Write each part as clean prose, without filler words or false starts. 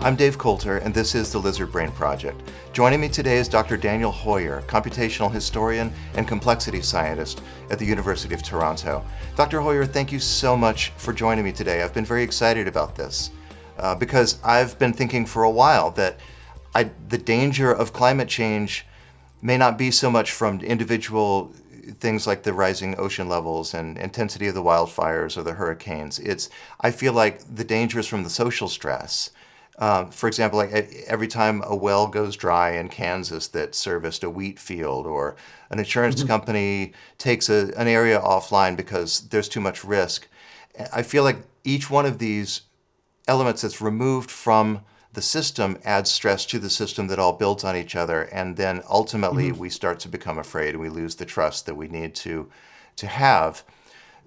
I'm Dave Coulter, and this is the Lizard Brain Project. Joining me today is Dr. Daniel Hoyer, computational historian and complexity scientist at the University of Toronto. Dr. Hoyer, thank you so much for joining me today. I've been very excited about this because I've been thinking for a while that the danger of climate change may not be so much from individual things like the rising ocean levels and intensity of the wildfires or the hurricanes. I feel like the danger is from the social stress. For example, like every time a well goes dry in Kansas that serviced a wheat field, or an insurance company takes an area offline because there's too much risk, I feel like each one of these elements that's removed from the system adds stress to the system that all builds on each other, and then ultimately we start to become afraid and we lose the trust that we need to have.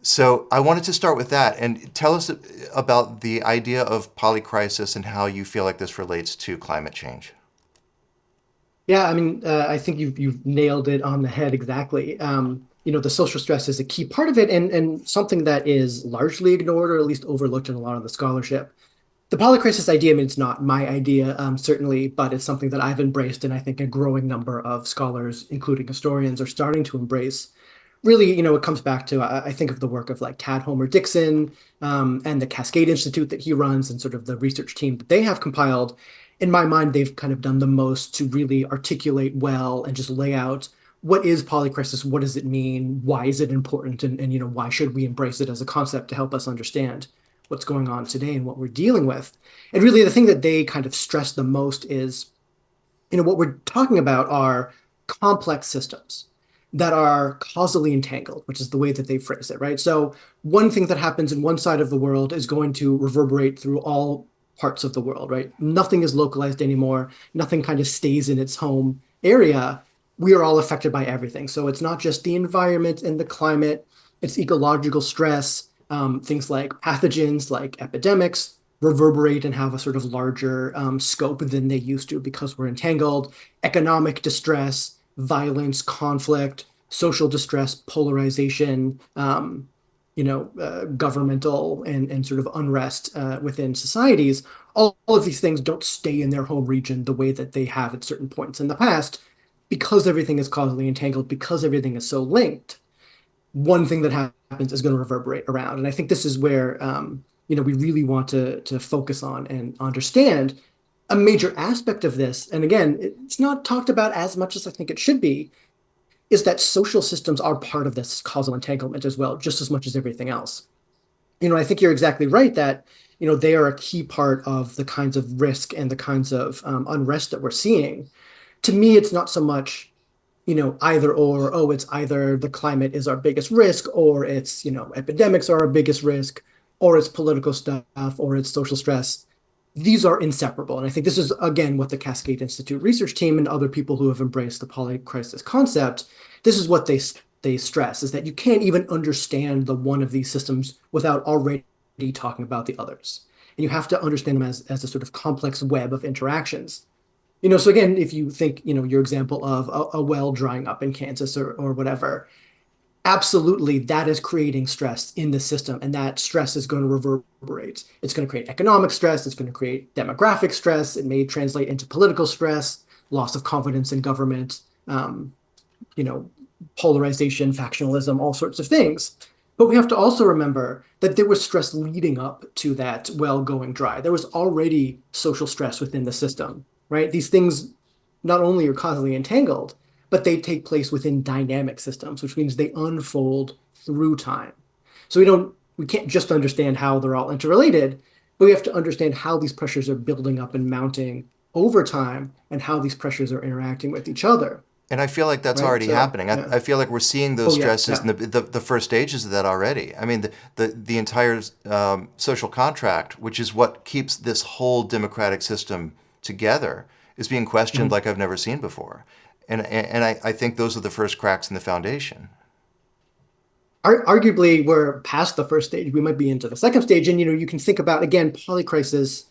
So I wanted to start with that, and tell us about the idea of polycrisis and how you feel like this relates to climate change. Yeah, I think you've nailed it on the head exactly. The social stress is a key part of it, and something that is largely ignored or at least overlooked in a lot of the scholarship. The polycrisis idea, it's not my idea, certainly, but it's something that I've embraced, and I think a growing number of scholars, including historians, are starting to embrace. Really, it comes back to, I think of the work of like Tad Homer Dixon, and the Cascade Institute that he runs, and sort of the research team that they have compiled. In my mind, they've kind of done the most to really articulate well and just lay out what is polycrisis, what does it mean, why is it important, and why should we embrace it as a concept to help us understand what's going on today and what we're dealing with. And really, the thing that they kind of stress the most is, what we're talking about are complex systems that are causally entangled, which is the way that they phrase it, right? So one thing that happens in one side of the world is going to reverberate through all parts of the world, right? Nothing is localized anymore. Nothing kind of stays in its home area. We are all affected by everything. So it's not just the environment and the climate, it's ecological stress, things like pathogens, like epidemics, reverberate and have a sort of larger scope than they used to because we're entangled. Economic distress, violence, conflict, social distress, polarization, governmental and sort of unrest within societies. All of these things don't stay in their home region the way that they have at certain points in the past because everything is causally entangled, because everything is so linked. One thing that happens is going to reverberate around. And I think this is where we really want to focus on and understand a major aspect of this. And again, it's not talked about as much as I think it should be, is that social systems are part of this causal entanglement as well, just as much as everything else. I think you're exactly right that, they are a key part of the kinds of risk and the kinds of unrest that we're seeing. To me, it's not so much either or, oh, it's either the climate is our biggest risk, or it's, epidemics are our biggest risk, or it's political stuff, or it's social stress. These are inseparable. And I think this is, again, what the Cascade Institute research team and other people who have embraced the polycrisis concept, this is what they stress, is that you can't even understand the one of these systems without already talking about the others. And you have to understand them as a sort of complex web of interactions. So again, if you think, your example of a well drying up in Kansas or whatever, absolutely that is creating stress in the system, and that stress is going to reverberate. It's going to create economic stress. It's going to create demographic stress. It may translate into political stress, loss of confidence in government, you know, polarization, factionalism, all sorts of things. But we have to also remember that there was stress leading up to that well going dry. There was already social stress within the system, right? These things not only are causally entangled, but they take place within dynamic systems, which means they unfold through time. So we can't just understand how they're all interrelated, but we have to understand how these pressures are building up and mounting over time and how these pressures are interacting with each other, And I feel like that's right? already So, happening. yeah. I feel like we're seeing those Oh, yeah, stresses yeah. in the first stages of that already. I mean, the entire social contract, which is what keeps this whole democratic system together, is being questioned Mhm. like I've never seen before. And I think those are the first cracks in the foundation. Arguably, we're past the first stage. We might be into the second stage. And, you can think about, again, polycrisis.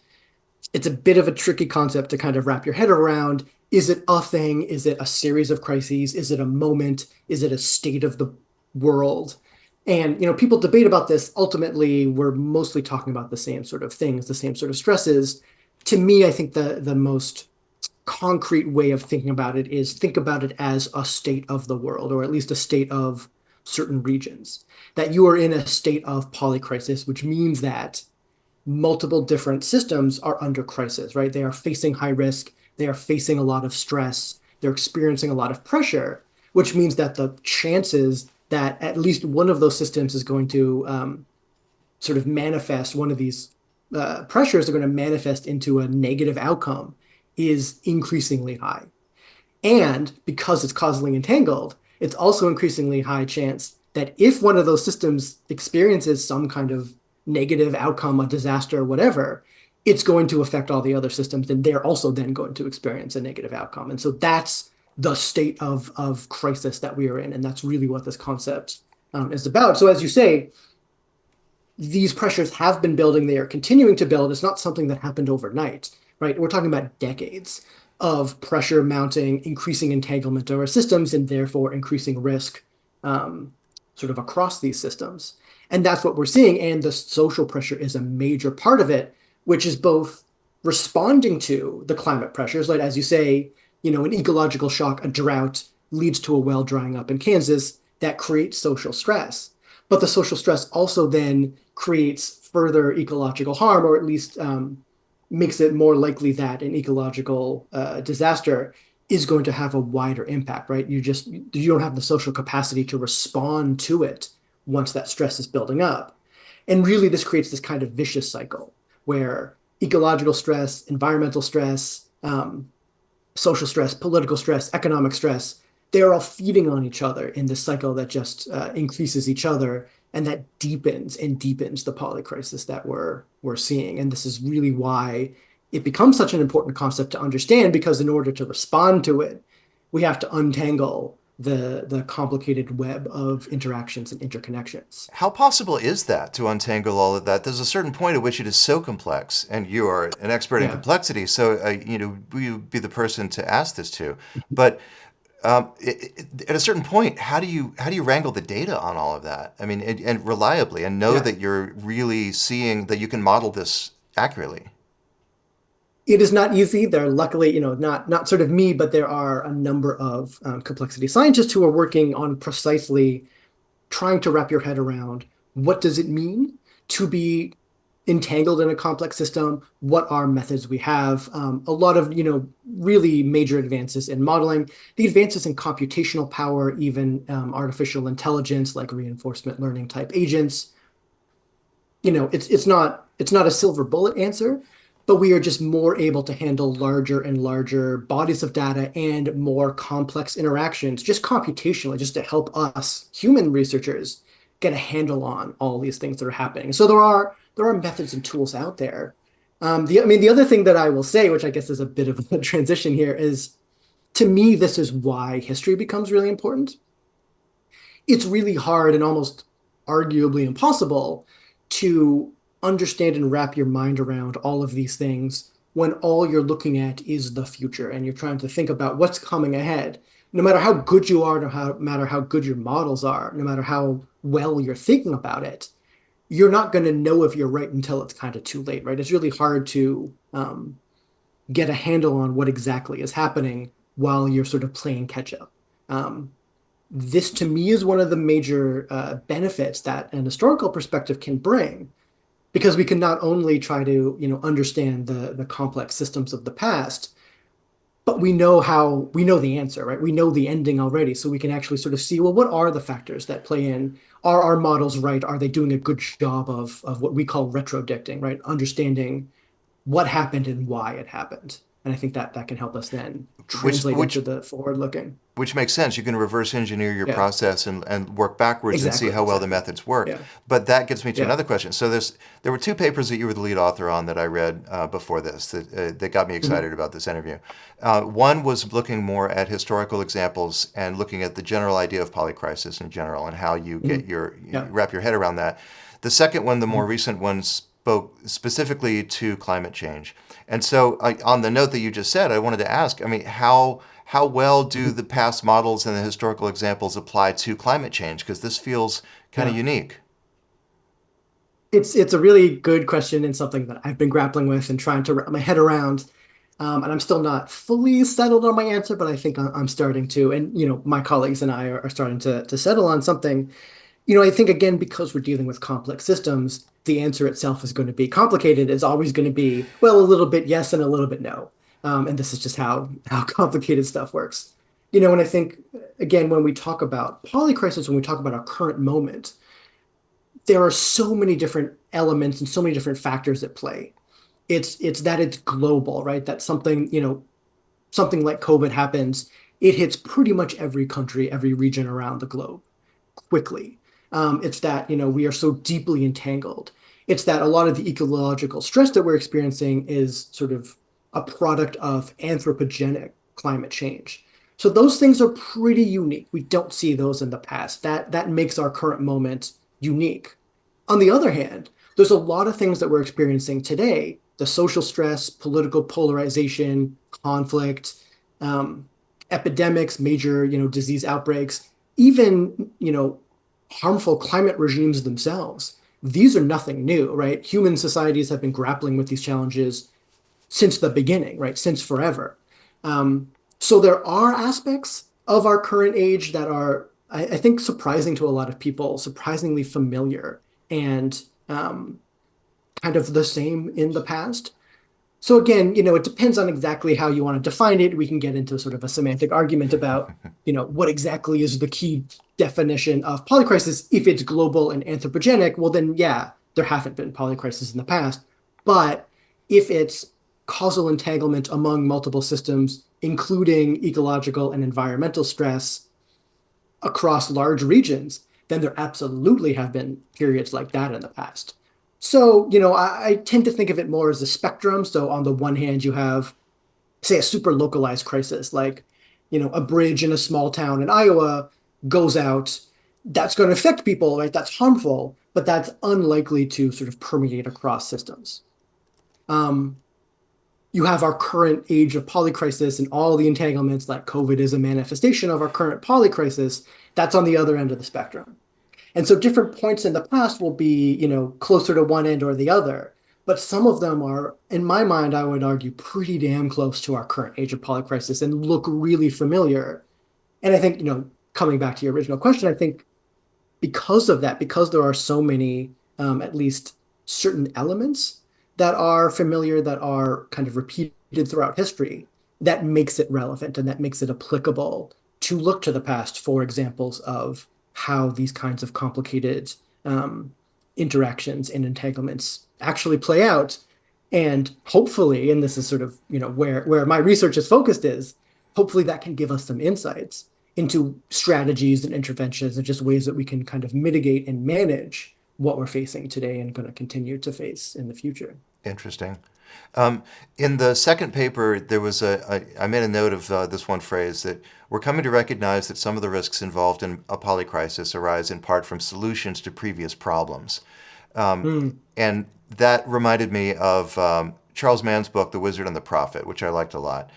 It's a bit of a tricky concept to kind of wrap your head around. Is it a thing? Is it a series of crises? Is it a moment? Is it a state of the world? And, people debate about this. Ultimately, we're mostly talking about the same sort of things, the same sort of stresses. to me, I think the most concrete way of thinking about it is think about it as a state of the world, or at least a state of certain regions. That you are in a state of polycrisis, which means that multiple different systems are under crisis, right? They are facing high risk, they are facing a lot of stress, they're experiencing a lot of pressure, which means that the chances that at least one of those systems is going to sort of manifest one of these pressures are going to manifest into a negative outcome is increasingly high. And because it's causally entangled, it's also increasingly high chance that if one of those systems experiences some kind of negative outcome, a disaster, or whatever, it's going to affect all the other systems, and they're also then going to experience a negative outcome. And so that's the state of crisis that we are in, and that's really what this concept is about. So as you say, these pressures have been building, they are continuing to build. It's not something that happened overnight, right? We're talking about decades of pressure mounting, increasing entanglement over systems, and therefore increasing risk sort of across these systems. And that's what we're seeing. And the social pressure is a major part of it, which is both responding to the climate pressures, like as you say, an ecological shock, a drought leads to a well drying up in Kansas that creates social stress. But the social stress also then creates further ecological harm, or at least makes it more likely that an ecological disaster is going to have a wider impact, right? You don't have the social capacity to respond to it once that stress is building up. And really, this creates this kind of vicious cycle where ecological stress, environmental stress, social stress, political stress, economic stress, they're all feeding on each other in this cycle that just increases each other, and that deepens and deepens the polycrisis that we're seeing. And this is really why it becomes such an important concept to understand, because in order to respond to it, we have to untangle the complicated web of interactions and interconnections. How possible is that to untangle all of that? There's a certain point at which it is so complex, and you are an expert in Yeah. complexity, so you would be the person to ask this to. But at a certain point, how do you wrangle the data on all of that? I mean, and reliably, and know Yeah. that you're really seeing that you can model this accurately. It is not easy. There are luckily, not sort of me, but there are a number of complexity scientists who are working on precisely trying to wrap your head around what does it mean to be entangled in a complex system? What are methods we have? A lot of, really major advances in modeling, the advances in computational power, even artificial intelligence, like reinforcement learning type agents. It's not a silver bullet answer, but we are just more able to handle larger and larger bodies of data and more complex interactions, just computationally, just to help us human researchers get a handle on all these things that are happening. So there are methods and tools out there. The other thing that I will say, which I guess is a bit of a transition here, is to me, this is why history becomes really important. It's really hard and almost arguably impossible to understand and wrap your mind around all of these things when all you're looking at is the future and you're trying to think about what's coming ahead. No matter how good you are, no matter how good your models are, no matter how well you're thinking about it, you're not going to know if you're right until it's kind of too late, right? It's really hard to get a handle on what exactly is happening while you're sort of playing catch up. This to me is one of the major benefits that an historical perspective can bring, because we can not only try to understand the complex systems of the past, but we know the answer, right? We know the ending already, so we can actually sort of see, well, what are the factors that play in? Are our models right? Are they doing a good job of what we call retrodicting, right? Understanding what happened and why it happened. And I think that can help us then Which translate which into the forward looking. which makes sense. You can reverse engineer your Yeah, process and work backwards and see exactly, how well the exactly. methods work. Yeah, But that gets me to yeah. another question. So there were two papers that you were the lead author on that I read before this that got me Mhm. excited about this interview. One was looking more at historical examples and looking at the general idea of polycrisis in general and how you Mhm. you Yeah. wrap your head around that. The second one, the more Mhm. recent one, spoke specifically to climate change. And so, on the note that you just said, I wanted to ask, I mean, how well do Mhm. the past models and the historical examples apply to climate change? Because this feels kind of Yeah. unique. It's a really good question and something that I've been grappling with and trying to wrap my head around. And I'm still not fully settled on my answer, but I think I'm starting to. And my colleagues and I are starting to settle on something. I think again, because we're dealing with complex systems, the answer itself is going to be complicated. It's always going to be, well, a little bit yes and a little bit no. And this is just how complicated stuff works. And I think again, when we talk about polycrisis, when we talk about our current moment, there are so many different elements and so many different factors at play. It's that it's global, right? That something like COVID happens, it hits pretty much every country, every region around the globe quickly. It's that, we are so deeply entangled. It's that a lot of the ecological stress that we're experiencing is sort of a product of anthropogenic climate change. So those things are pretty unique. We don't see those in the past. That makes our current moment unique. On the other hand, there's a lot of things that we're experiencing today, the social stress, political polarization, conflict, um, epidemics, major, disease outbreaks, even, harmful climate regimes themselves. These are nothing new, right? Human societies have been grappling with these challenges since the beginning, right? Since forever. Um, so there are aspects of our current age that are, I think, surprising to a lot of people, surprisingly familiar and kind of the same in the past. So again, it depends on exactly how you want to define it. We can get into sort of a semantic argument about, what exactly is the key definition of polycrisis. If it's global and anthropogenic, well then yeah, there haven't been polycrises in the past. But if it's causal entanglement among multiple systems, including ecological and environmental stress across large regions, then there absolutely have been periods like that in the past. So, I tend to think of it more as a spectrum. So on the one hand, you have, say, a super localized crisis, like, a bridge in a small town in Iowa goes out. That's going to affect people, right? That's harmful, but that's unlikely to sort of permeate across systems. Um, you have our current age of polycrisis and all the entanglements, like COVID is a manifestation of our current polycrisis. That's on the other end of the spectrum. And so different points in the past will be, closer to one end or the other. But some of them are, in my mind, I would argue, pretty damn close to our current age of polycrisis and look really familiar. And I think, coming back to your original question, I think because of that, because there are so many, at least certain elements that are familiar, that are kind of repeated throughout history, that makes it relevant and that makes it applicable to look to the past for examples of how these kinds of complicated interactions and entanglements actually play out. And hopefully, and this is sort of where my research is focused, is hopefully that can give us some insights into strategies and interventions and just ways that we can kind of mitigate and manage what we're facing today and going to continue to face in the future. Interesting. In the second paper, there was I made a note of this one phrase that we're coming to recognize that some of the risks involved in a polycrisis arise in part from solutions to previous problems. Mm, And that reminded me of Charles Mann's book, The Wizard and the Prophet, which I liked a lot.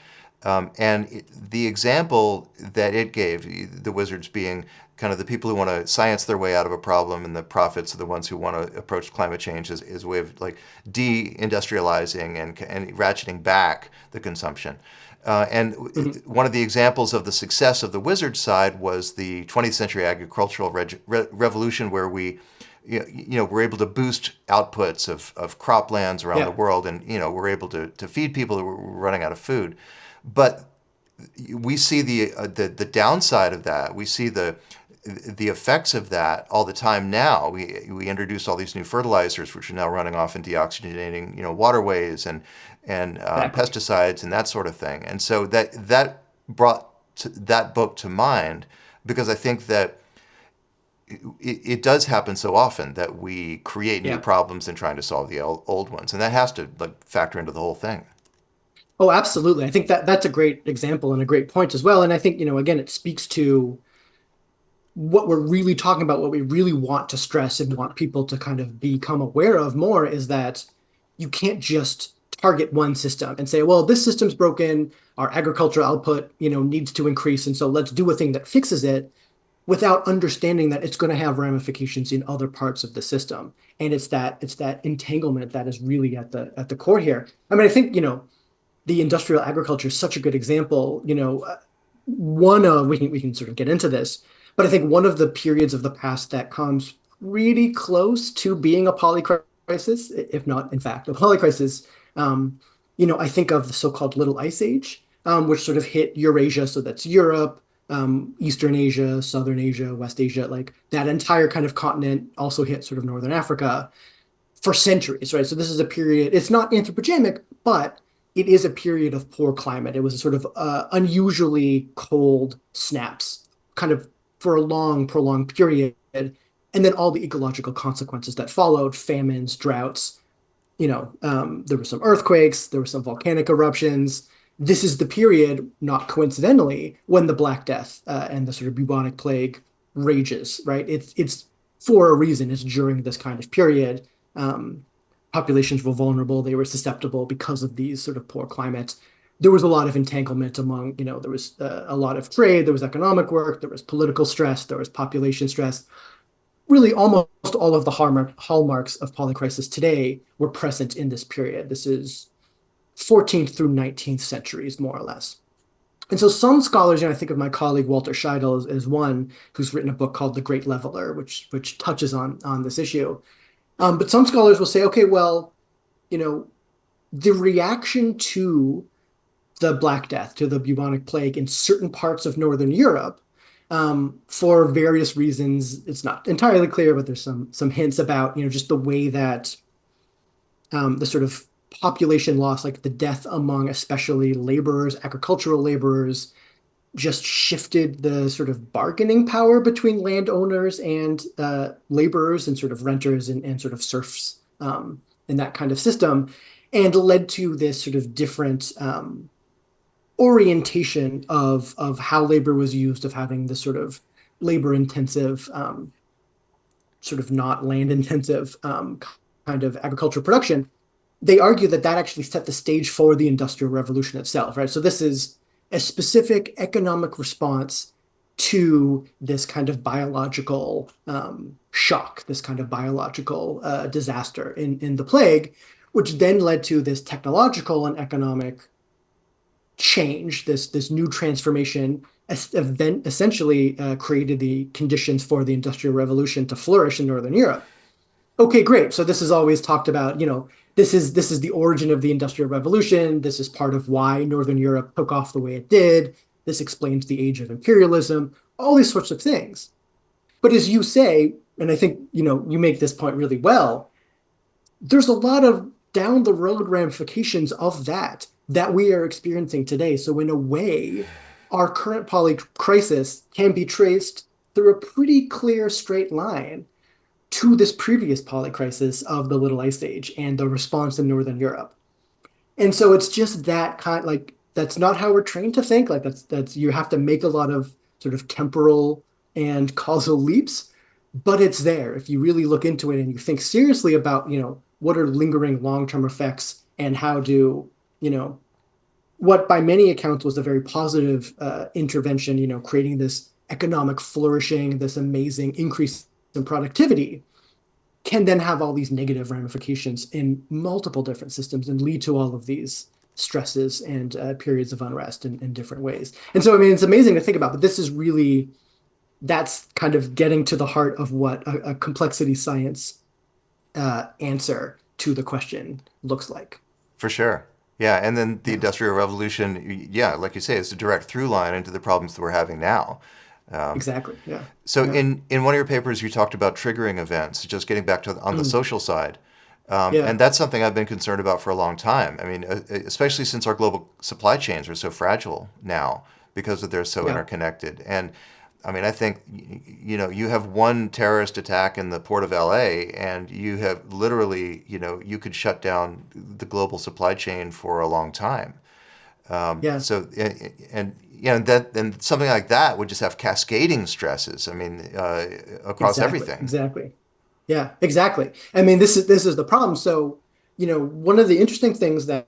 The example that it gave, the wizards being kind of the people who want to science their way out of a problem, and the prophets are the ones who want to approach climate change as a way of like deindustrializing and ratcheting back the consumption. mhm. One of the examples of the success of the wizard side was the 20th century agricultural revolution, where we're able to boost outputs of croplands around the Yeah, world, and we're able to feed people who were running out of food. But we see the downside of that. We see the effects of that all the time now. We introduced all these new fertilizers, which are now running off and deoxygenating waterways and exactly. pesticides and that sort of thing. And so that brought that book to mind, because I think that it does happen so often that we create new Yeah. problems in trying to solve the old ones, and that has to factor into the whole thing. Oh, absolutely. I think that's a great example and a great point as well. And I think, again, it speaks to what we're really talking about, what we really want to stress and want people to kind of become aware of more is that you can't just target one system and say, well, this system's broken, our agricultural output, needs to increase, and so let's do a thing that fixes it. without understanding that it's going to have ramifications in other parts of the system. And it's that entanglement that is really at the core here. I mean, I think, the industrial agriculture is such a good example. One of we can sort of get into this, but I think one of the periods of the past that comes really close to being a polycrisis, if not in fact a polycrisis, I think of the so-called Little Ice Age, which sort of hit Eurasia, so that's Europe, Eastern Asia, Southern Asia, West Asia, like that entire kind of continent also hit sort of Northern Africa for centuries, right? So this is a period, it's not anthropogenic, but it is a period of poor climate. It was a sort of unusually cold snaps, kind of for a long, prolonged period. And then all the ecological consequences that followed, famines, droughts, there were some earthquakes, there were some volcanic eruptions. This is the period, not coincidentally, when the Black Death and the sort of bubonic plague rages, right? It's for a reason. It's during this kind of period. Populations were vulnerable. They were susceptible because of these sort of poor climates. There was a lot of entanglement among, there was a lot of trade, there was economic work, there was political stress, there was population stress. Really, almost all of the hallmarks of polycrisis today were present in this period. This is 14th through 19th centuries, more or less. And so some scholars, I think of my colleague Walter Scheidel as one who's written a book called The Great Leveler, which touches on this issue. But some scholars will say, okay, well, the reaction to the Black Death, to the bubonic plague in certain parts of Northern Europe, for various reasons, it's not entirely clear, but there's some hints about, just the way that the sort of population loss, like the death among especially laborers, agricultural laborers, just shifted the sort of bargaining power between landowners and laborers and sort of renters and sort of serfs in that kind of system, and led to this sort of different orientation of how labor was used, of having this sort of labor intensive, sort of not land intensive kind of agricultural production. They argue that actually set the stage for the Industrial Revolution itself, right? So this is a specific economic response to this kind of biological shock, this kind of biological disaster in the plague, which then led to this technological and economic change, this new transformation, event essentially created the conditions for the Industrial Revolution to flourish in Northern Europe. Okay, great. So this is always talked about, this is the origin of the Industrial Revolution. This is part of why Northern Europe took off the way it did. This explains the age of imperialism, all these sorts of things. But as you say, and I think, you make this point really well, there's a lot of down the road ramifications of that we are experiencing today. So in a way, our current polycrisis can be traced through a pretty clear straight line to this previous polycrisis of the Little Ice Age and the response in Northern Europe. And so it's just that kind, like, that's not how we're trained to think. Like that's you have to make a lot of sort of temporal and causal leaps, but it's there. If you really look into it and you think seriously about, what are lingering long-term effects and how do, what by many accounts was a very positive intervention, creating this economic flourishing, this amazing increase in productivity, can then have all these negative ramifications in multiple different systems and lead to all of these stresses and periods of unrest in different ways. And so, I mean, it's amazing to think about, but this is really, that's kind of getting to the heart of what a complexity science answer to the question looks like. For sure. Yeah, and then the Industrial Revolution, like you say, is a direct through line into the problems that we're having now. Exactly. Yeah. So Yeah. in one of your papers, you talked about triggering events, just getting back to on the social side. Yeah. And that's something I've been concerned about for a long time. I mean, especially since our global supply chains are so fragile now because they're so Yeah. interconnected. And I mean, I think, you have one terrorist attack in the port of LA and you have literally, you could shut down the global supply chain for a long time. Yeah. So, and something like that would just have cascading stresses. I mean, across everything. Exactly. Yeah, exactly. I mean, this is the problem. So, one of the interesting things that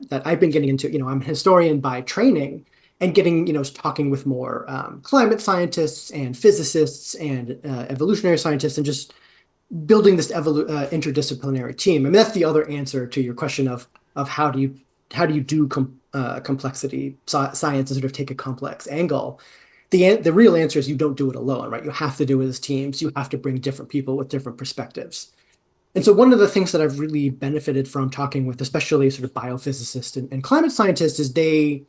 I've been getting into, I'm a historian by training, and getting, talking with more climate scientists and physicists and evolutionary scientists and just building this interdisciplinary team. I mean, that's the other answer to your question of how do you do complexity science and sort of take a complex angle. The real answer is you don't do it alone, right? You have to do it as teams. You have to bring different people with different perspectives. And so one of the things that I've really benefited from talking with, especially sort of biophysicists and climate scientists, is they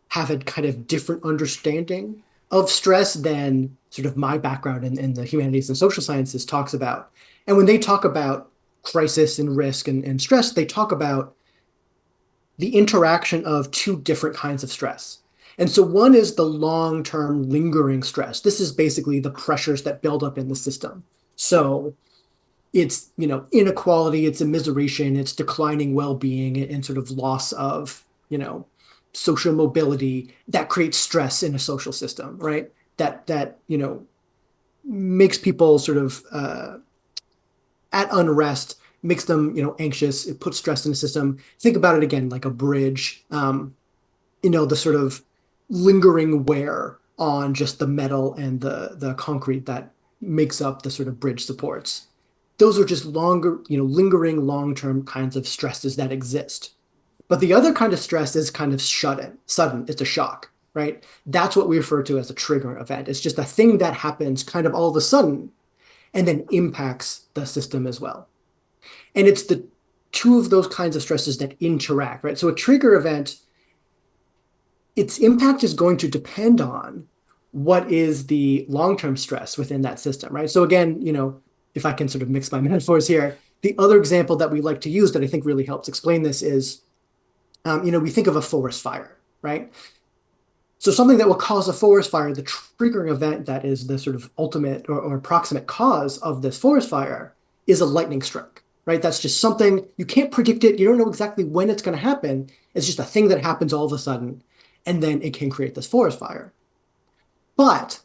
have a kind of different understanding of stress than sort of my background in the humanities and social sciences talks about. And when they talk about crisis and risk and stress, they talk about the interaction of two different kinds of stress. And so one is the long-term lingering stress. This is basically the pressures that build up in the system. So it's, inequality, it's immiseration, it's declining well-being and sort of loss of, social mobility that creates stress in a social system, right? That makes people sort of at unrest, makes them, anxious. It puts stress in the system. Think about it again like a bridge. The sort of lingering wear on just the metal and the concrete that makes up the sort of bridge supports. Those are just lingering long-term kinds of stresses that exist. But the other kind of stress is kind of sudden. It's a shock, right? That's what we refer to as a triggering event. It's just a thing that happens kind of all of a sudden and then impacts the system as well. And it's the two of those kinds of stresses that interact, right? So a trigger event, its impact is going to depend on what is the long-term stress within that system, right? So again, if I can sort of mix my metaphors here, the other example that we like to use that I think really helps explain this is, we think of a forest fire, right? So something that will cause a forest fire, the triggering event that is the sort of ultimate or approximate cause of this forest fire is a lightning strike, right? That's just something, you can't predict it. You don't know exactly when it's going to happen. It's just a thing that happens all of a sudden, and then it can create this forest fire. But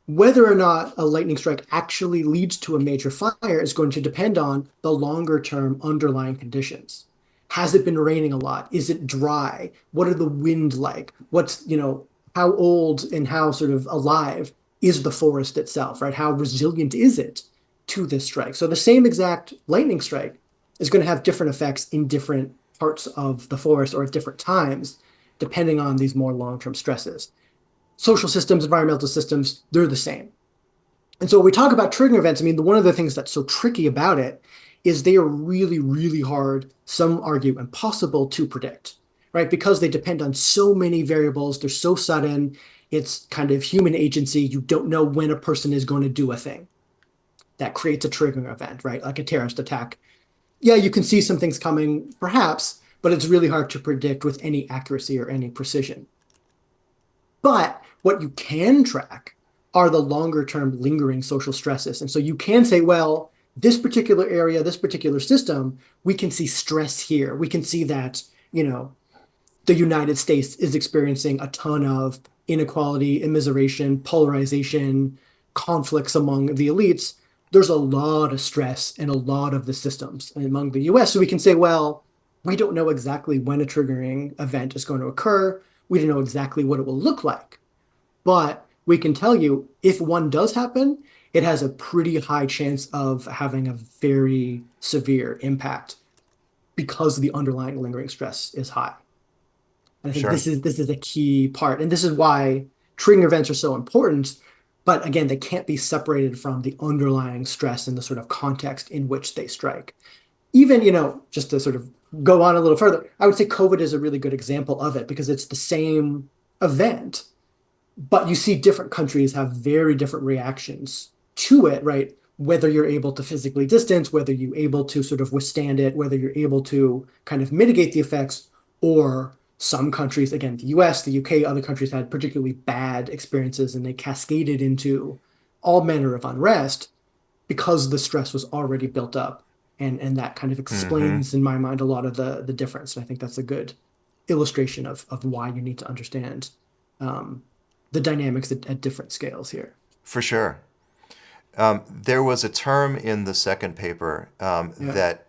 whether or not a lightning strike actually leads to a major fire is going to depend on the longer term underlying conditions. Has it been raining a lot? Is it dry? What are the wind like? What's, how old and how sort of alive is the forest itself, right? How resilient is it to this strike? So the same exact lightning strike is going to have different effects in different parts of the forest or at different times, depending on these more long-term stresses. Social systems, environmental systems, they're the same. And so when we talk about triggering events, I mean, one of the things that's so tricky about it is they are really, really hard, some argue impossible to predict, right? Because they depend on so many variables. They're so sudden. It's kind of human agency. You don't know when a person is going to do a thing. That creates a triggering event, right? Like a terrorist attack. Yeah, you can see some things coming, perhaps, but it's really hard to predict with any accuracy or any precision. But what you can track are the longer term lingering social stresses. And so you can say, well, this particular area, this particular system, we can see stress here. We can see that, the United States is experiencing a ton of inequality, immiseration, polarization, conflicts among the elites. There's a lot of stress in a lot of the systems among the US. So we can say, well, we don't know exactly when a triggering event is going to occur. We don't know exactly what it will look like. But we can tell you if one does happen, it has a pretty high chance of having a very severe impact because the underlying lingering stress is high. And I think Sure. this is a key part. And this is why triggering events are so important. But again, they can't be separated from the underlying stress and the sort of context in which they strike. Even, just to sort of go on a little further, I would say COVID is a really good example of it because it's the same event, but you see different countries have very different reactions to it, right? Whether you're able to physically distance, whether you're able to sort of withstand it, whether you're able to kind of mitigate the effects, or some countries, again, the US, the UK, other countries had particularly bad experiences and they cascaded into all manner of unrest because the stress was already built up. And that kind of Mm-hmm. explains, in my mind, a lot of the difference. And I think that's a good illustration of why you need to understand the dynamics at different scales here. For sure. There was a term in the second paper Yeah. that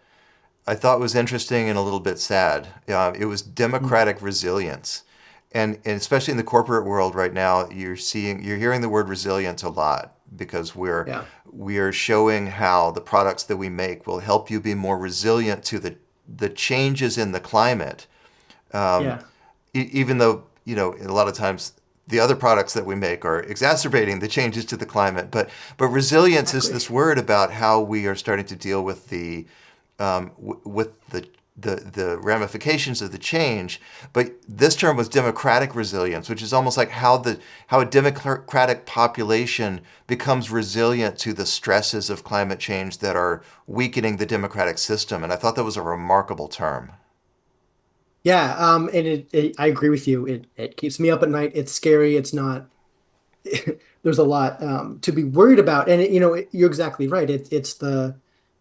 I thought was interesting and a little bit sad. It was democratic resilience. and especially in the corporate world right now, you're hearing the word resilience a lot because Yeah. we are showing how the products that we make will help you be more resilient to the changes in the climate. Yeah. Even though, a lot of times the other products that we make are exacerbating the changes to the climate. But resilience is Exactly. this word about how we are starting to deal with with the ramifications of the change. But this term was democratic resilience, which is almost like how a democratic population becomes resilient to the stresses of climate change that are weakening the democratic system. And I thought that was a remarkable term. Yeah. And I agree with you. It keeps me up at night. It's scary. It's not. There's a lot to be worried about, and you're exactly right. It's the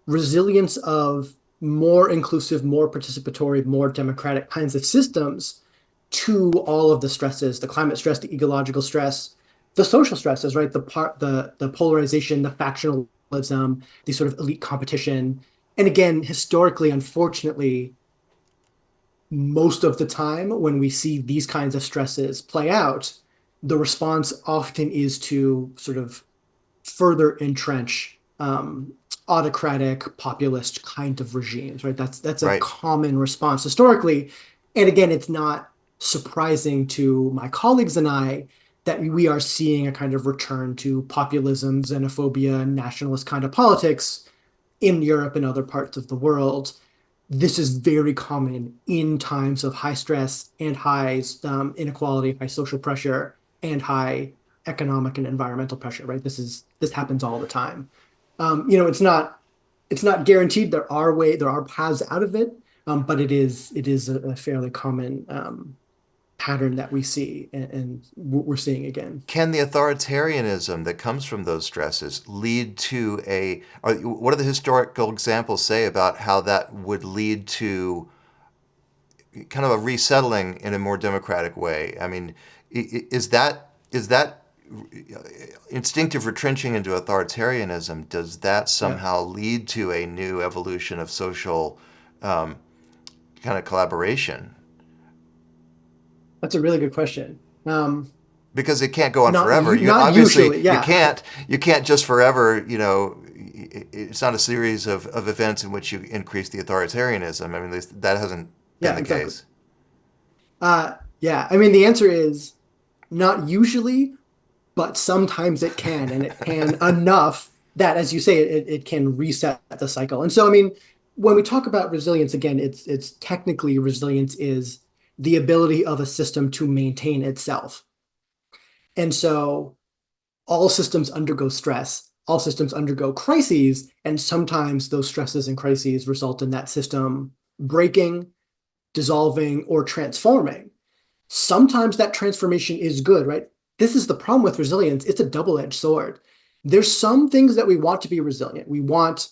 resilience of more inclusive, more participatory, more democratic kinds of systems to all of the stresses, the climate stress, the ecological stress, the social stresses, right? The polarization, the factionalism, the sort of elite competition. And again, historically, unfortunately, most of the time when we see these kinds of stresses play out, the response often is to sort of further entrench autocratic, populist kind of regimes, right? That's a Right. common response historically. And again, it's not surprising to my colleagues and I that we are seeing a kind of return to populism, xenophobia, nationalist kind of politics in Europe and other parts of the world. This is very common in times of high stress and high inequality, high social pressure, and high economic and environmental pressure, right? This happens all the time. It's not guaranteed. There are paths out of it, but it is a fairly common pattern that we see, and we're seeing again. Can the authoritarianism that comes from those stresses lead to what do the historical examples say about how that would lead to kind of a resettling in a more democratic way? I mean, is that instinctive retrenching into authoritarianism, does that Yeah, somehow lead to a new evolution of social um, kind of collaboration? that's a really good question. Because it can't go on Not forever. You not obviously usually, you yeah. can't just forever. It's not a series of events in which you increase the authoritarianism. I mean, that hasn't been Yeah, the exactly. case. Yeah, I mean, the answer is not usually, but sometimes it can, and it can enough that, as you say, it can reset the cycle. And so, I mean, when we talk about resilience, again, it's technically resilience is the ability of a system to maintain itself. And so all systems undergo stress, all systems undergo crises, and sometimes those stresses and crises result in that system breaking, dissolving, or transforming. Sometimes that transformation is good, right? This is the problem with resilience. It's a double-edged sword. There's some things that we want to be resilient. We want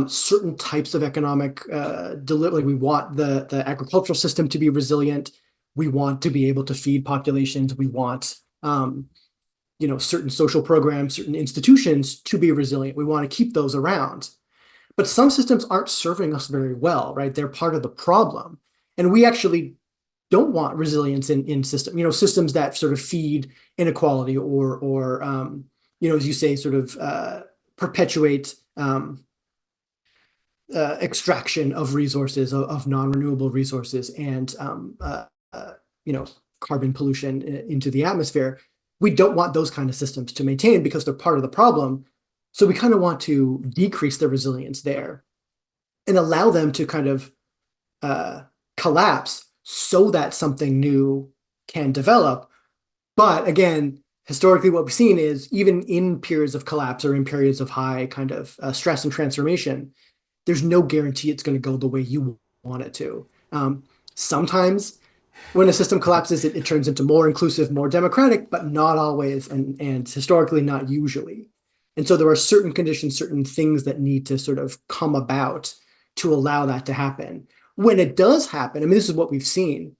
certain types of economic delivery. We want the agricultural system to be resilient. We want to be able to feed populations. We want certain social programs, certain institutions to be resilient. We want to keep those around. But some systems aren't serving us very well, right? They're part of the problem. And we actually don't want resilience in systems that sort of feed inequality or as you say, sort of perpetuate extraction of resources, of non-renewable resources, and uh, you know, carbon pollution into the atmosphere. We don't want those kind of systems to maintain because they're part of the problem. So we kind of want to decrease the resilience there and allow them to kind of uh, collapse so that something new can develop. But again, historically, what we've seen is even in periods of collapse or in periods of high kind of stress and transformation, there's no guarantee it's going to go the way you want it to. Sometimes when a system collapses, it turns into more inclusive, more democratic, but not always, and historically not usually. And so there are certain conditions, certain things that need to sort of come about to allow that to happen. When it does happen, I mean, this is what we've seen.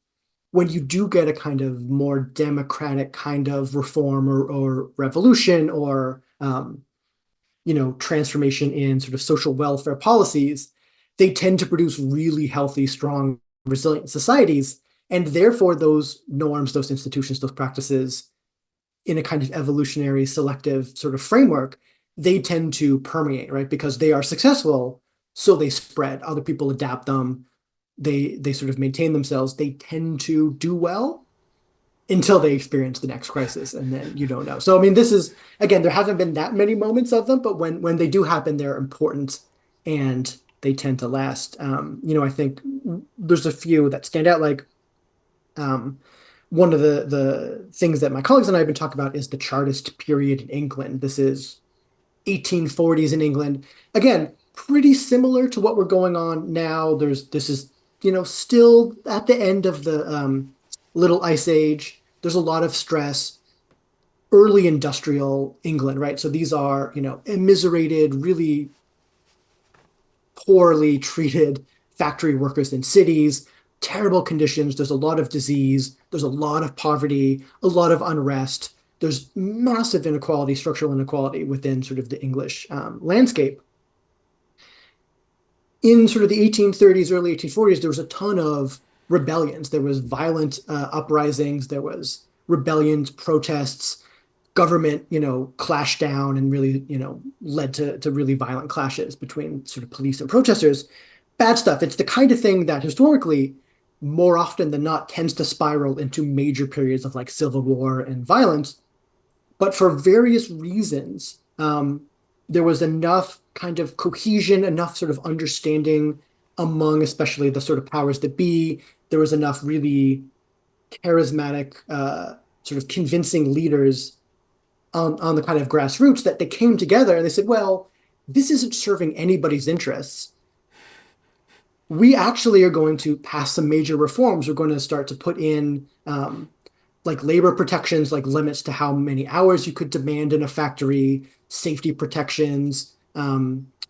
When you do get a kind of more democratic kind of reform or revolution or transformation in sort of social welfare policies, they tend to produce really healthy, strong, resilient societies. And therefore, those norms, those institutions, those practices, in a kind of evolutionary selective sort of framework, they tend to permeate, right? Because they are successful, so they spread. Other people adapt them. They sort of maintain themselves. They tend to do well until they experience the next crisis, and then you don't know. So I mean, this is, again, there haven't been that many moments of them, but when they do happen, they're important and they tend to last. I think there's a few that stand out. Like um, one of the things that my colleagues and I have been talking about is the Chartist period in England. This is 1840s in England. Again, pretty similar to what we're going on now. This is still at the end of the Little Ice Age. There's a lot of stress. Early industrial England, right? So these are immiserated, really poorly treated factory workers in cities, terrible conditions. There's a lot of disease. There's a lot of poverty, a lot of unrest. There's massive inequality, structural inequality within sort of the English landscape. In sort of the 1830s, early 1840s, there was a ton of rebellions. There was violent uprisings. There was rebellions, protests. Government, clashed down and really, led to really violent clashes between sort of police and protesters. Bad stuff. It's the kind of thing that historically, more often than not, tends to spiral into major periods of like civil war and violence. But for various reasons, there was enough kind of cohesion, enough sort of understanding among especially the sort of powers that be. There was enough really charismatic, sort of convincing leaders on the kind of grassroots that they came together and they said, well, this isn't serving anybody's interests. We actually are going to pass some major reforms. We're going to start to put in like labor protections, like limits to how many hours you could demand in a factory, safety protections,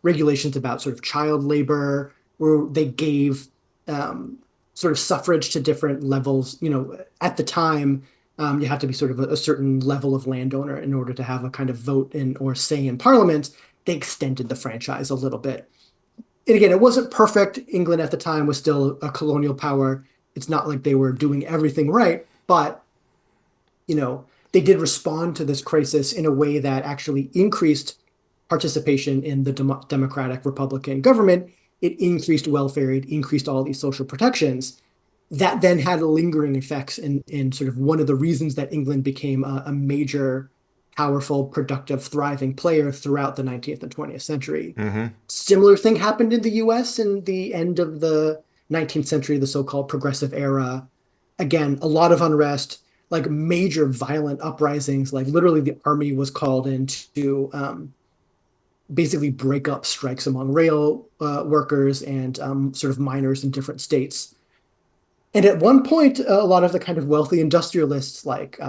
regulations about sort of child labor, where they gave sort of suffrage to different levels. At the time, you have to be sort of a certain level of landowner in order to have a kind of vote in or say in parliament. They extended the franchise a little bit. And again, it wasn't perfect. England at the time was still a colonial power. It's not like they were doing everything right, but they did respond to this crisis in a way that actually increased participation in the democratic Republican government. It increased welfare. It increased all these social protections. That then had lingering effects in sort of one of the reasons that England became a major, powerful, productive, thriving player throughout the 19th and 20th century. Mm-hmm. Similar thing happened in the US in the end of the 19th century, the so-called progressive era. Again, a lot of unrest, like major violent uprisings, like literally the army was called in to basically break up strikes among rail workers and sort of miners in different states. And at one point, a lot of the kind of wealthy industrialists like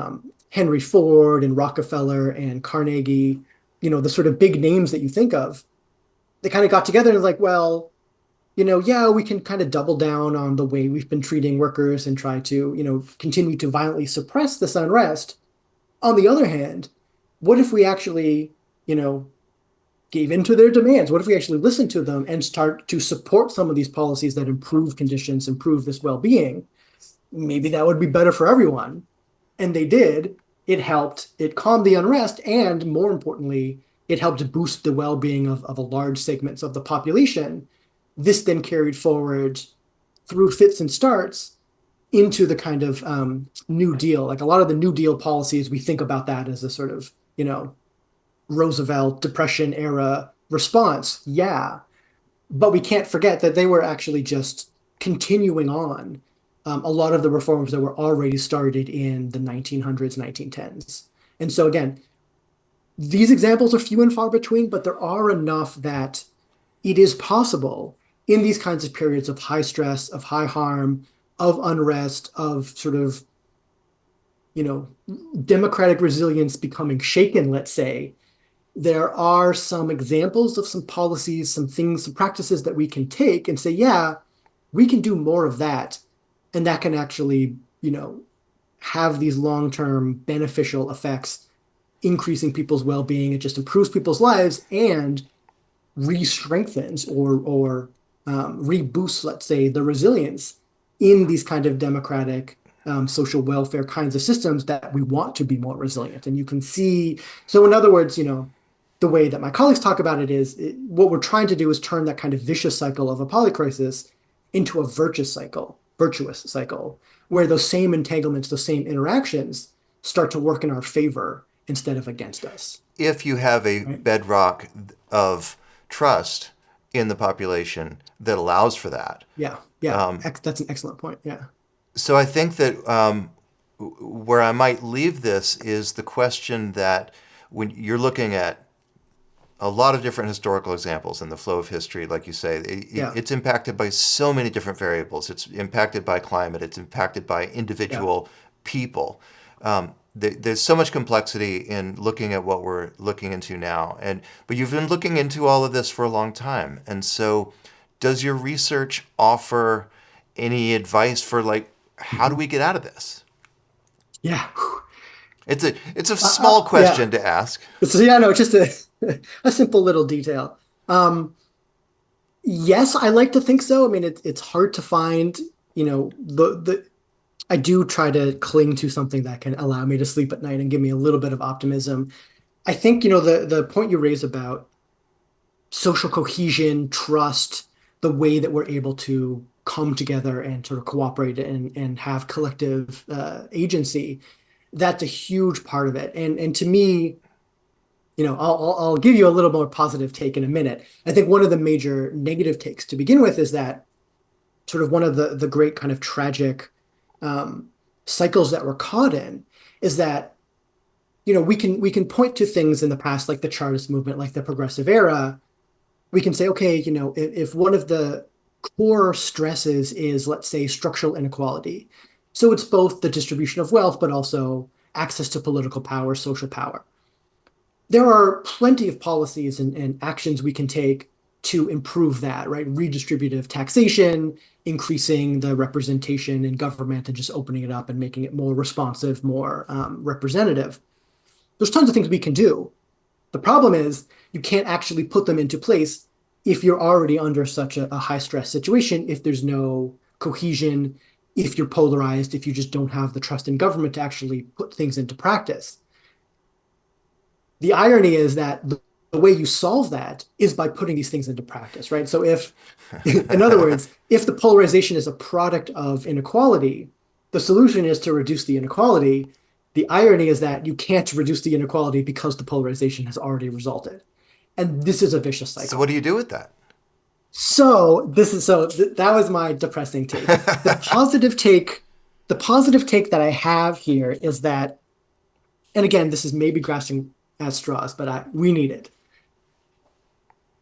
Henry Ford and Rockefeller and Carnegie, the sort of big names that you think of, they kind of got together and like, well, yeah, we can kind of double down on the way we've been treating workers and try to, continue to violently suppress this unrest. On the other hand, what if we actually, gave into their demands? What if we actually listened to them and start to support some of these policies that improve conditions, improve this well-being? Maybe that would be better for everyone. And they did. It helped. It calmed the unrest. And more importantly, it helped boost the well-being of a large segments of the population. This then carried forward through fits and starts into the kind of New Deal. Like a lot of the New Deal policies, we think about that as a sort of, Roosevelt Depression era response. Yeah. But we can't forget that they were actually just continuing on a lot of the reforms that were already started in the 1900s, 1910s. And so again, these examples are few and far between, but there are enough that it is possible in these kinds of periods of high stress, of high harm, of unrest, of sort of, democratic resilience becoming shaken, let's say. There are some examples of some policies, some things, some practices that we can take and say, yeah, we can do more of that. And that can actually, have these long-term beneficial effects, increasing people's well-being. It just improves people's lives and re-strengthens or reboosts, let's say, the resilience in these kind of democratic social welfare kinds of systems that we want to be more resilient. And you can see, so in other words, the way that my colleagues talk about it is what we're trying to do is turn that kind of vicious cycle of a polycrisis into a virtuous cycle, where those same entanglements, those same interactions start to work in our favor instead of against us. If you have a Right? bedrock of trust in the population that allows for that. Yeah, yeah, that's an excellent point. Yeah. So I think that where I might leave this is the question that when you're looking at a lot of different historical examples in the flow of history, like you say, Yeah, it's impacted by so many different variables. It's impacted by climate. It's impacted by yeah. individual people. There's so much complexity in looking at what we're looking into now. But you've been looking into all of this for a long time. And so does your research offer any advice for like, how do Mhm. we get out of this? Yeah. It's a small Yeah. question to ask. So yeah, no, it's just a simple little detail. Yes, I like to think so. I mean, it's hard to find, the I do try to cling to something that can allow me to sleep at night and give me a little bit of optimism. I think, the point you raise about social cohesion, trust, the way that we're able to come together and sort of cooperate and have collective agency, that's a huge part of it. And to me, I'll give you a little more positive take in a minute. I think one of the major negative takes to begin with is that sort of one of the great kind of tragic um, cycles that we're caught in is that we can point to things in the past like the Chartist movement, like the Progressive Era. We can say, okay, if one of the core stresses is, let's say, structural inequality, so it's both the distribution of wealth but also access to political power, social power. There are plenty of policies and actions we can take to improve that, right? Redistributive taxation, increasing the representation in government and just opening it up and making it more responsive, more representative. There's tons of things we can do. The problem is you can't actually put them into place if you're already under such a high stress situation, if there's no cohesion, if you're polarized, if you just don't have the trust in government to actually put things into practice. The irony is that the way you solve that is by putting these things into practice, right? So in other words, if the polarization is a product of inequality, the solution is to reduce the inequality. The irony is that you can't reduce the inequality because the polarization has already resulted. And this is a vicious So what cycle. do you do with that? That was my depressing take. The positive take that I have here is that, and again, this is maybe grasping at straws, but we need it.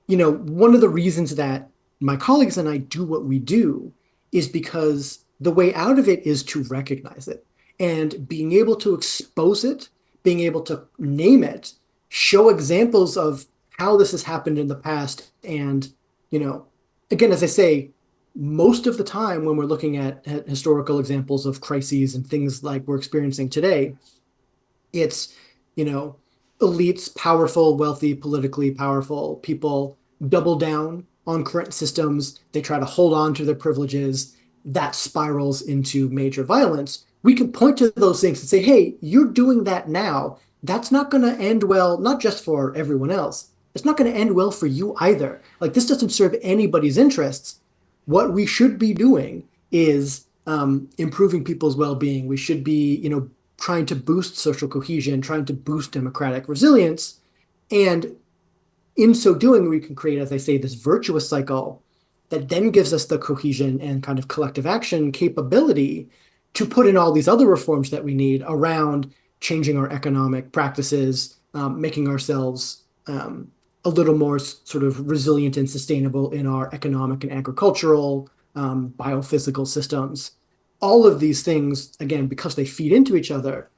One of the reasons that my colleagues and I do what we do is because the way out of it is to recognize it and being able to expose it, being able to name it, show examples of how this has happened in the past. And, again, as I say, most of the time when we're looking at historical examples of crises and things like we're experiencing today, it's, you know, elites, powerful, wealthy, politically powerful people double down on current systems. They try to hold on to their privileges. That spirals into major violence. We can point to those things and say, hey, you're doing that now. That's not going to end well, not just for everyone else. It's not going to end well for you either. Like, this doesn't serve anybody's interests. What we should be doing is improving people's well-being. We should be, trying to boost social cohesion, trying to boost democratic resilience. And in so doing, we can create, as I say, this virtuous cycle that then gives us the cohesion and kind of collective action capability to put in all these other reforms that we need around changing our economic practices, making ourselves a little more sort of resilient and sustainable in our economic and agricultural, biophysical systems. All of these things, again, because they feed into each other,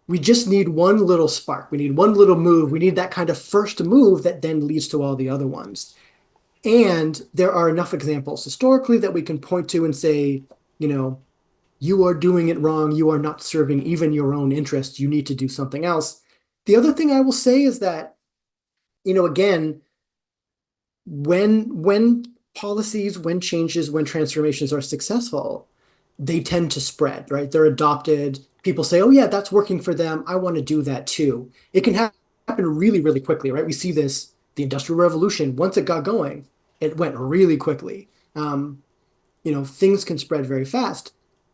we just need one little spark. We need one little move. We need that kind of first move that then leads to all the other ones. And there are enough examples historically that we can point to and say, you are doing it wrong. You are not serving even your own interests. You need to do something else. The other thing I will say is that, again, when policies, when changes, when transformations are successful, they tend to spread, right? They're adopted. People say, oh, yeah, that's working for them. I want to do that too. It can happen really, really quickly, right? We see this, the Industrial Revolution, once it got going, it went really quickly. Things can spread very fast.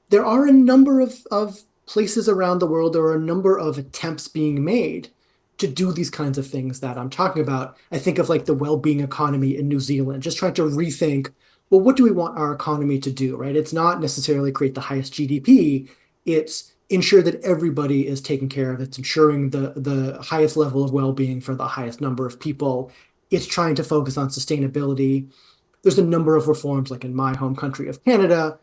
There are a number of places around the world, there are a number of attempts being made to do these kinds of things that I'm talking about. I think of like the well-being economy in New Zealand, just trying to rethink, well, what do we want our economy to do, right? It's not necessarily create the highest GDP, it's ensure that everybody is taken care of. It's ensuring the highest level of well-being for the highest number of people. It's trying to focus on sustainability. There's a number of reforms, like in my home country of Canada.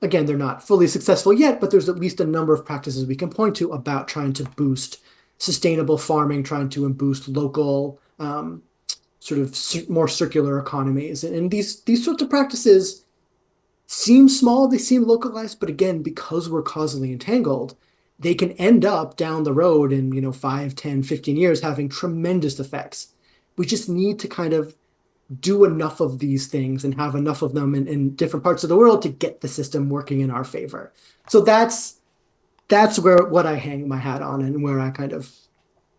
Again, they're not fully successful yet, but there's at least a number of practices we can point to about trying to boost sustainable farming, trying to boost local sort of more circular economies. And these sorts of practices seem small, they seem localized, but again, because we're causally entangled, they can end up down the road in 5, 10, 15 years having tremendous effects. We just need to kind of do enough of these things and have enough of them in different parts of the world to get the system working in our favor. So that's what I hang my hat on and where I kind of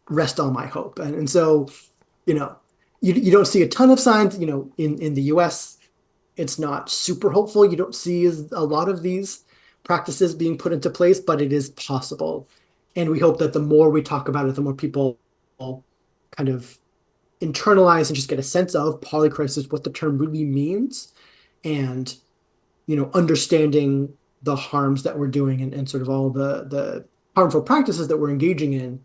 rest all my hope. And so, you don't see a ton of signs, in the US, it's not super hopeful. You don't see a lot of these practices being put into place, but it is possible. And we hope that the more we talk about it, the more people kind of internalize and just get a sense of polycrisis, what the term really means, and understanding the harms that we're doing and sort of all the harmful practices that we're engaging in,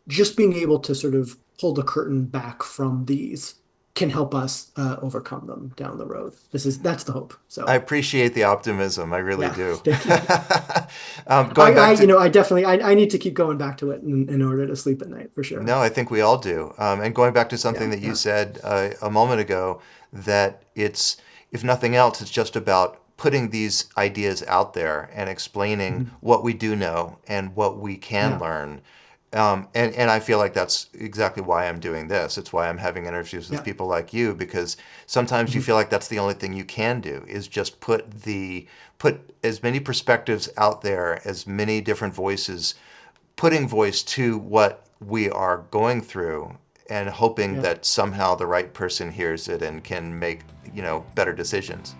just being able to sort of pull the curtain back from these can help us overcome them down the road. That's the hope. So I appreciate the optimism. I really do. Thank you. I need to keep going back to it in order to sleep at night, for sure. No, I think we all do. And going back to something that you said a moment ago, that it's, if nothing else, it's just about putting these ideas out there and explaining what we do know and what we can learn. And I feel like that's exactly why I'm doing this. It's why I'm having interviews with people like you, because sometimes you feel like that's the only thing you can do, is just put as many perspectives out there, as many different voices, putting voice to what we are going through, and hoping that somehow the right person hears it and can make better decisions.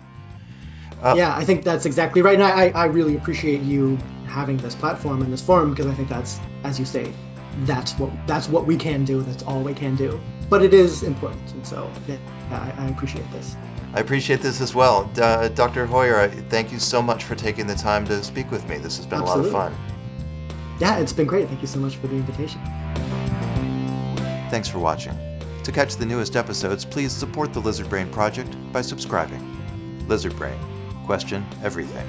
I think that's exactly right. And I really appreciate you having this platform and this forum, because I think that's, as you say, that's what we can do. That's all we can do. But it is important. And so I appreciate this. I appreciate this as well. Dr. Hoyer, thank you so much for taking the time to speak with me. This has been a lot of fun. Yeah, it's been great. Thank you so much for the invitation. Thanks for watching. To catch the newest episodes, please support the Lizard Brain Project by subscribing. Lizard Brain. Question everything.